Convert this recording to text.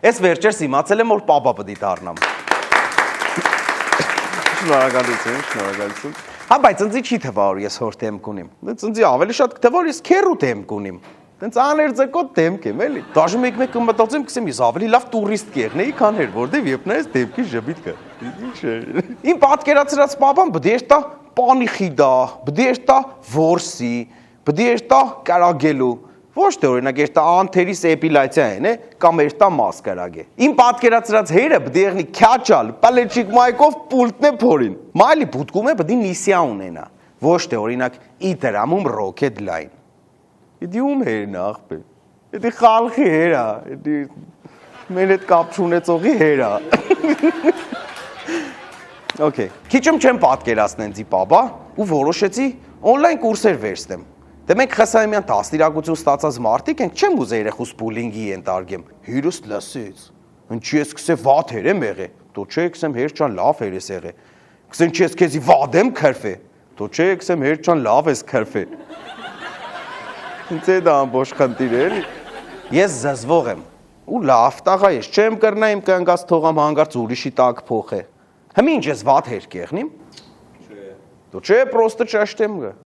Ես վերջերս իմացել եմ, որ պապա պետք է դառնամ։ Շնորհակալություն։ Հա, բայց ինձ չի թվա, որ ես հոր դեմք ունիմ։ Ինձ ավելի շատ կթվա, որ ես քերու դեմք ունիմ։ Տենց աներձակոտ դեմք եմ, էլի։ Դաժե մեկ-մեկ կմտածեմ, կսեմ ես ավելի լավ տուրիստ կեղնեի, քան հեր, որտեվ երբ նայես դեմքի ժպիտ կա։ Ինչ է։ Իմ պատկերացրած պապան բդի էր տա պանիխիդա, բդի էր տա որսի, բդի էր տա կարագելու։ Ոչ թե օրինակ էր տա անթերիս էպիլյացիա են, կամ էր տա մասկարագ է։ Իմ պատկերացրած հերը բդի եղնի քյաչալ, պալեչիկ մայկով պուլտն է փորին։ Մայլի բուտկում է բդի նիսիա ունենա։ Ոչ թե օրինակ ի դրամում ռոքետ լայն։ Իդի ում հերն է աղբեր։ Իդի խալխի հերա, իդի մեր հետ կապ չունեցողի հերա։ Okay, քիչում չեմ պատկերացնեն ձի պապա ու որոշեցի օնլայն կուրսեր վերցնեմ։ Դե մենք խսայմյան դաստիարակություն ստացած մարդիկ ենք, չեմ ուզե երեխուս բուլինգի ենթարկեմ։ Հյուրս լսեց։ Ինչի ես կսե վատ հեր եմ եղե։ Դու չէ կսեմ հեր ջան լավ հեր ես եղե։ Կսեմ չի ես քեզի վատ եմ քրֆե։ Դու չէ կսեմ հեր ջան լավ ես քրֆե։ Ինձ է դա ամբողջ խնդիր էլի։ Ես զզվող եմ։ Ու լավ տաղա ես, չեմ կրնա իմ կանգած թողամ հանգարց ուրիշի տակ փոխե։ Հիմա ինչ ես վատ հեր կեղնիմ։ Չէ։ Դու չէ պրոստը ճաշտեմ գա։